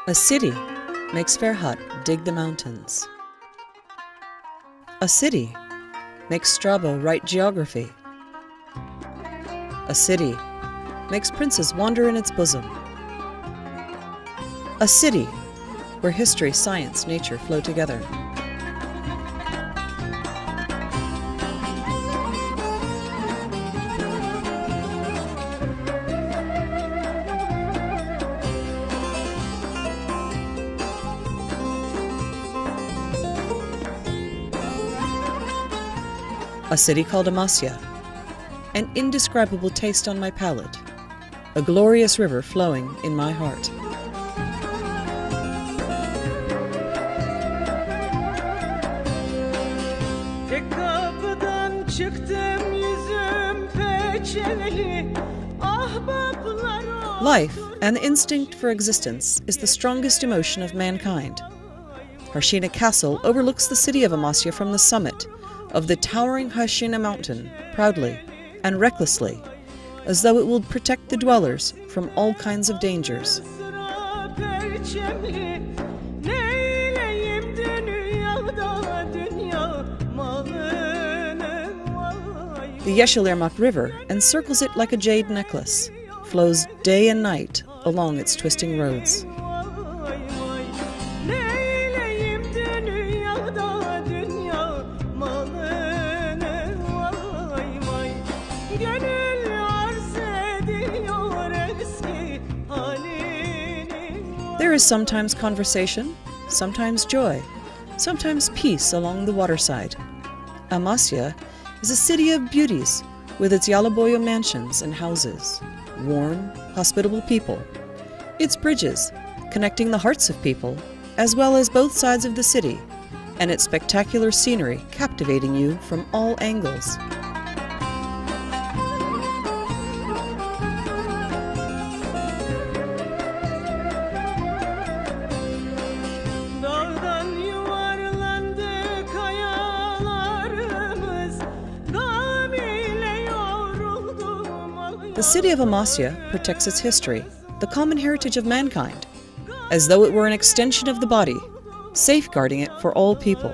A city makes Ferhat dig the mountains. A city makes Strabo write geography. A city makes princes wander in its bosom. A city where history, science, nature flow together. A city called Amasya, an indescribable taste on my palate, a glorious river flowing in my heart. Life and the instinct for existence is the strongest emotion of mankind. Harshina Castle overlooks the city of Amasya from the summit of the towering Harshina mountain, proudly and recklessly, as though it will protect the dwellers from all kinds of dangers. The Yeşilırmak River encircles it like a jade necklace, flows day and night along its twisting roads. There is sometimes conversation, sometimes joy, sometimes peace along the waterside. Amasya is a city of beauties with its Yalaboya mansions and houses, warm, hospitable people, its bridges connecting the hearts of people, as well as both sides of the city, and its spectacular scenery captivating you from all angles. The city of Amasya protects its history, the common heritage of mankind, as though it were an extension of the body, safeguarding it for all people.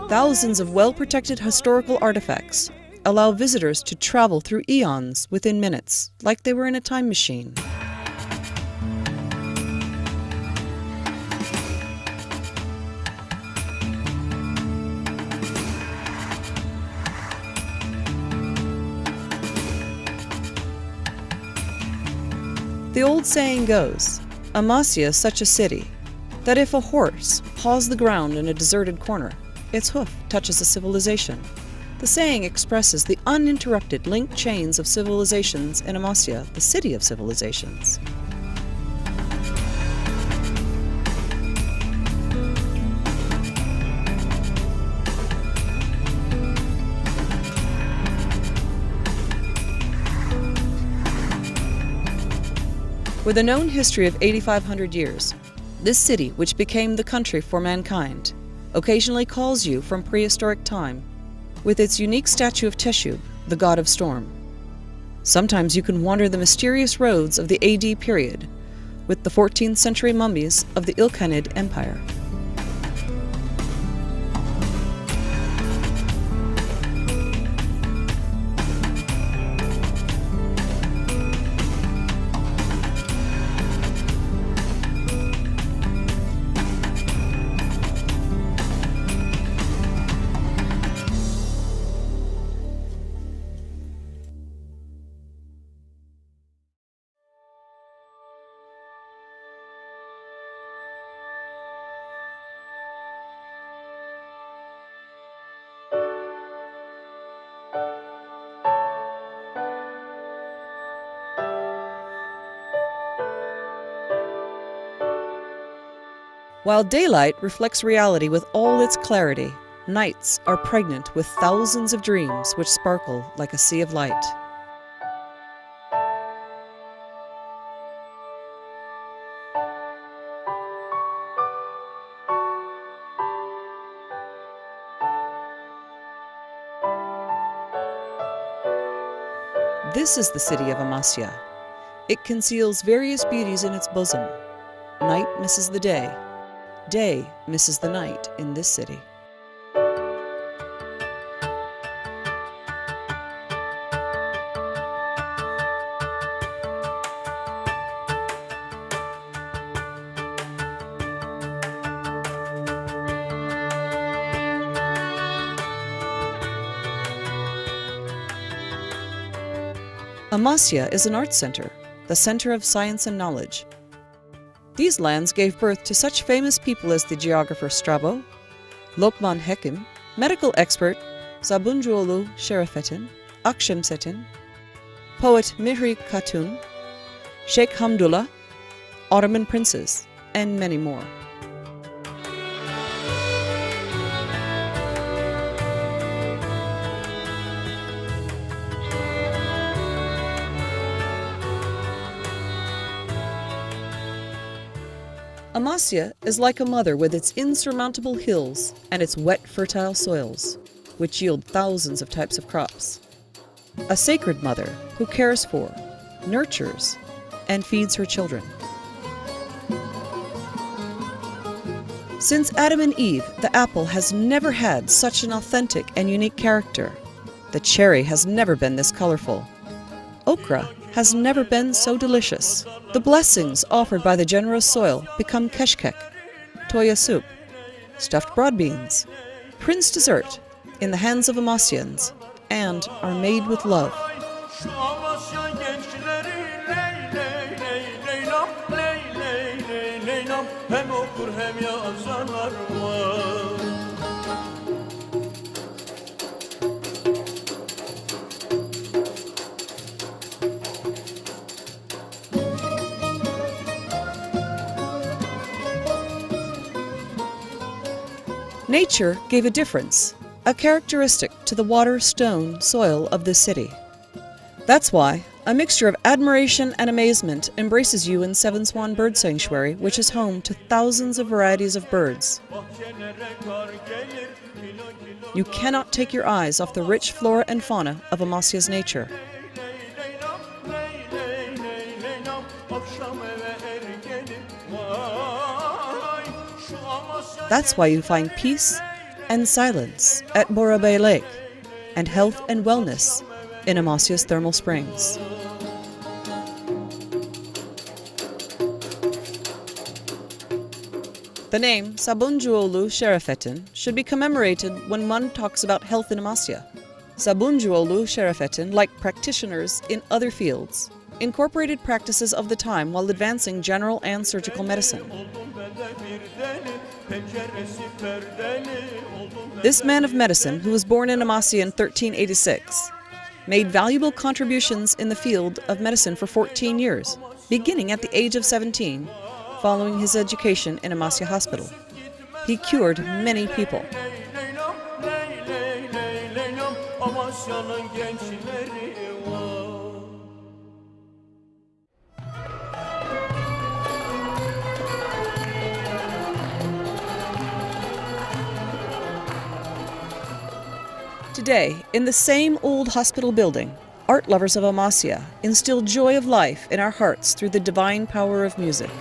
Thousands of well-protected historical artifacts allow visitors to travel through eons within minutes, like they were in a time machine. The old saying goes, Amasya is such a city that if a horse paws the ground in a deserted corner, its hoof touches a civilization. The saying expresses the uninterrupted linked chains of civilizations in Amasya, the city of civilizations. With a known history of 8,500 years, this city, which became the country for mankind, occasionally calls you from prehistoric time, with its unique statue of Teshub, the god of storm. Sometimes you can wander the mysterious roads of the AD period, with the 14th century mummies of the Ilkhanid Empire. While daylight reflects reality with all its clarity, nights are pregnant with thousands of dreams which sparkle like a sea of light. This is the city of Amasya. It conceals various beauties in its bosom. Night misses the day. Day misses the night in this city. Amasya is an art center, the center of science and knowledge. These lands gave birth to such famous people as the geographer Strabo, Lokman Hekim, medical expert Sabuncuoğlu Şerafettin, Akşemseddin, poet Mihri Khatun, Sheikh Hamdullah, Ottoman princes, and many more. Amasya is like a mother with its insurmountable hills and its wet, fertile soils, which yield thousands of types of crops. A sacred mother who cares for, nurtures, and feeds her children. Since Adam and Eve, the apple has never had such an authentic and unique character. The cherry has never been this colorful. Okra has never been so delicious. The blessings offered by the generous soil become keshkek, toya soup, stuffed broad beans, prince dessert in the hands of Amasyans, and are made with love. Nature gave a difference, a characteristic to the water, stone, soil of this city. That's why a mixture of admiration and amazement embraces you in Seven Swan Bird Sanctuary, which is home to thousands of varieties of birds. You cannot take your eyes off the rich flora and fauna of Amasya's nature. That's why you find peace and silence at Borabay Lake, and health and wellness in Amasya's thermal springs. The name Sabuncuoğlu Şerafettin should be commemorated when one talks about health in Amasya. Sabuncuoğlu Şerafettin, like practitioners in other fields, incorporated practices of the time while advancing general and surgical medicine. This man of medicine, who was born in Amasya in 1386, made valuable contributions in the field of medicine for 14 years, beginning at the age of 17, following his education in Amasya Hospital. He cured many people. Today, in the same old hospital building, art lovers of Amasya instill joy of life in our hearts through the divine power of music.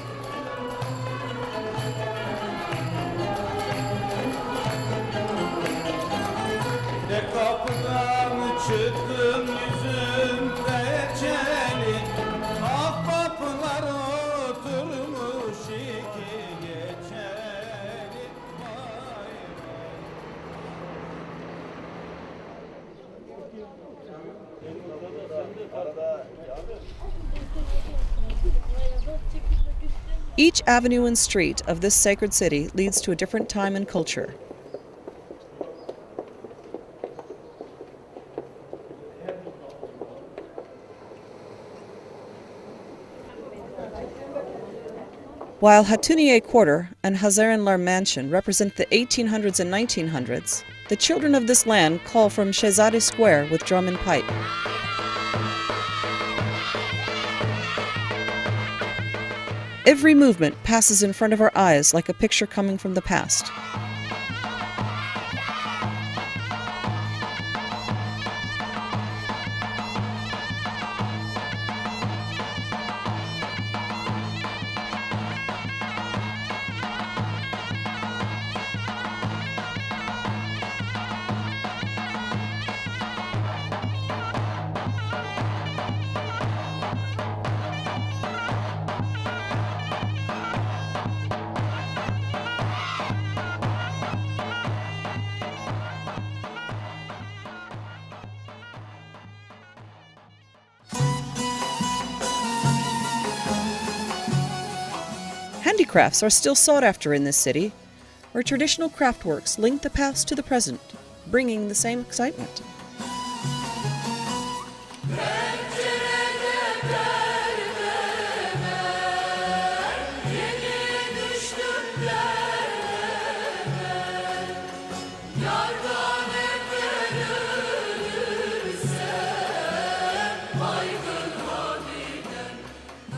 Each avenue and street of this sacred city leads to a different time and culture. While Hatuniye Quarter and Hazarenlar Mansion represent the 1800s and 1900s, the children of this land call from Şehzade Square with drum and pipe. Every movement passes in front of our eyes like a picture coming from the past. Handicrafts are still sought after in this city, where traditional craftworks link the past to the present, bringing the same excitement.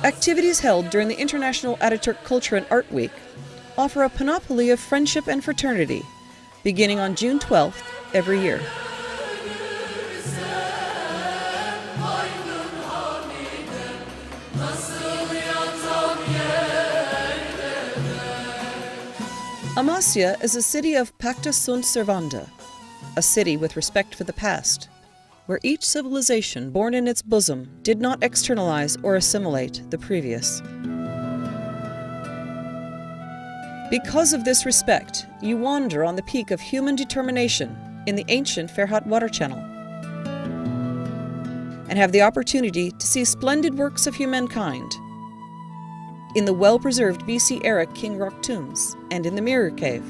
Activities held during the International Ataturk Culture and Art Week offer a panoply of friendship and fraternity, beginning on June 12th every year. Amasya is a city of pacta sunt servanda, a city with respect for the past, where each civilization born in its bosom did not externalize or assimilate the previous. Because of this respect, you wander on the peak of human determination in the ancient Ferhat water channel and have the opportunity to see splendid works of humankind in the well-preserved BC-era King Rock tombs and in the Mirror Cave.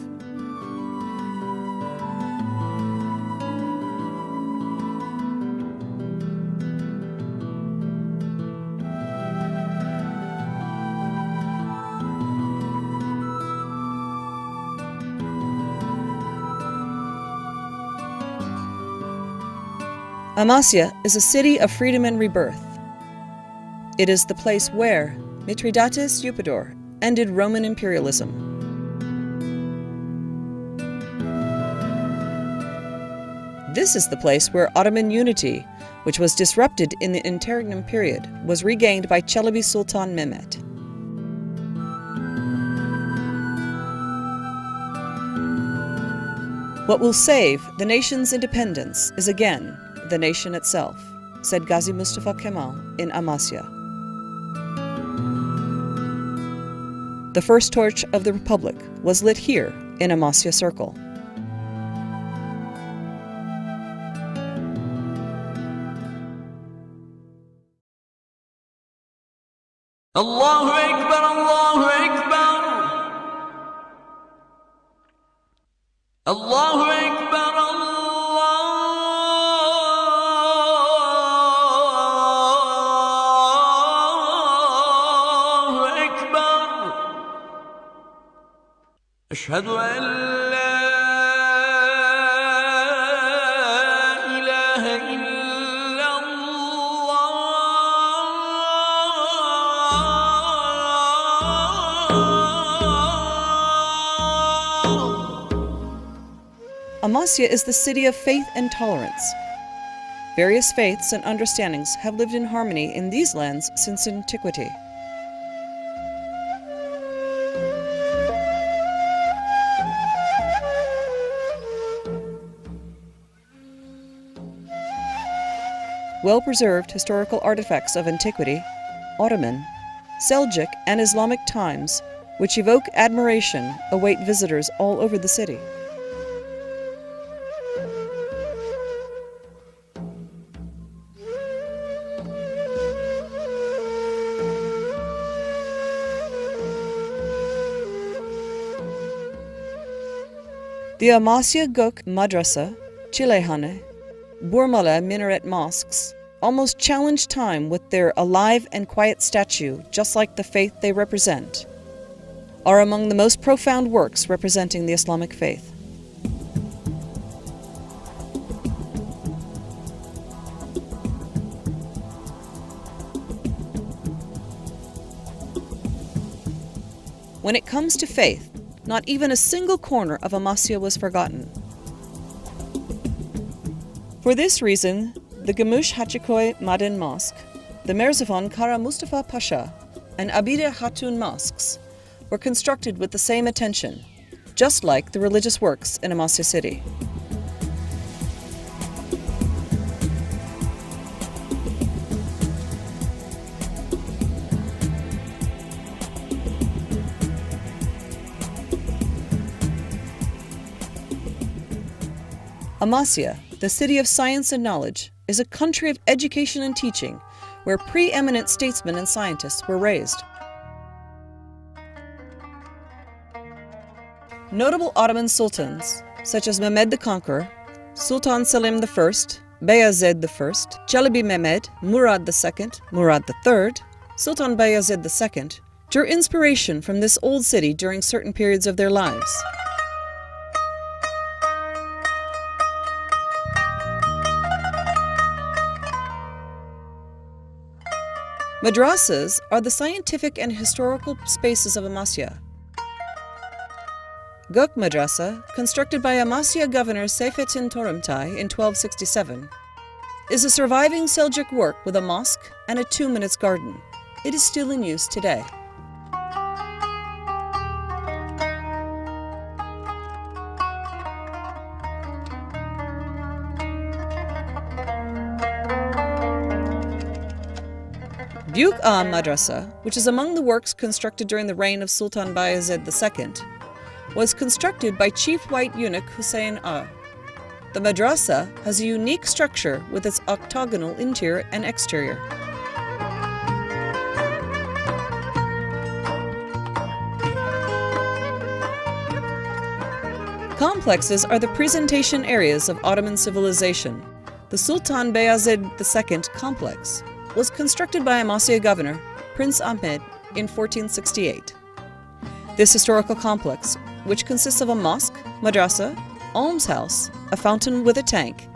Amasya is a city of freedom and rebirth. It is the place where Mithridates Eupator ended Roman imperialism. This is the place where Ottoman unity, which was disrupted in the interregnum period, was regained by Çelebi Sultan Mehmet. What will save the nation's independence is again the nation itself, said Gazi Mustafa Kemal in Amasya. The first torch of the Republic was lit here in Amasya Circle. Allahu Ekber, Allahu Ekber. Allahu Ekber, Allahu Ekber. Eşhedü en la ilahe Amasya is the city of faith and tolerance. Various faiths and understandings have lived in harmony in these lands since antiquity. Well-preserved historical artifacts of antiquity, Ottoman, Seljuk, and Islamic times, which evoke admiration, await visitors all over the city. The Amasya Gök Madrasa, Çilehane, Burmala minaret mosques almost challenge time with their alive and quiet statue, just like the faith they represent, are among the most profound works representing the Islamic faith. When it comes to faith, not even a single corner of Amasya was forgotten. For this reason, the Gümüş Hacıköy Maden Mosque, the Merzifon Kara Mustafa Pasha, and Abide Hatun mosques were constructed with the same attention, just like the religious works in Amasya city. Amasya, the city of science and knowledge, is a country of education and teaching where preeminent statesmen and scientists were raised. Notable Ottoman sultans, such as Mehmed the Conqueror, Sultan Selim I, Bayezid I, Çelebi Mehmed, Murad II, Murad III, Sultan Bayezid II, drew inspiration from this old city during certain periods of their lives. Madrasas are the scientific and historical spaces of Amasya. Gök Madrasa, constructed by Amasya governor Seyfettin Torumtay in 1267, is a surviving Seljuk work with a mosque and a 2-minute garden. It is still in use today. Büyük Ağa Madrasa, which is among the works constructed during the reign of Sultan Bayezid II, was constructed by Chief White Eunuch Hussein Ağa. The madrasa has a unique structure with its octagonal interior and exterior. Complexes are the presentation areas of Ottoman civilization. The Sultan Bayezid II complex was constructed by Amasya governor Prince Ahmed in 1468. This historical complex, which consists of a mosque, madrasa, almshouse, a fountain with a tank,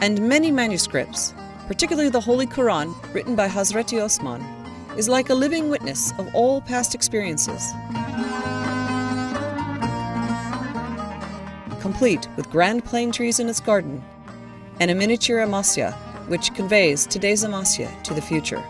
and many manuscripts, particularly the Holy Quran written by Hazreti Osman, is like a living witness of all past experiences. Complete with grand plane trees in its garden, and a miniature Amasya, which conveys today's Amasya to the future.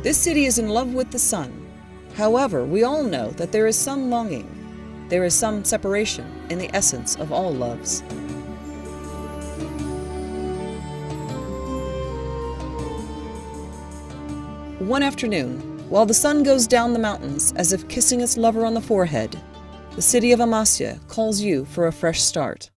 This city is in love with the sun. However, we all know that there is some longing, there is some separation in the essence of all loves. One afternoon, while the sun goes down the mountains as if kissing its lover on the forehead, the city of Amasya calls you for a fresh start.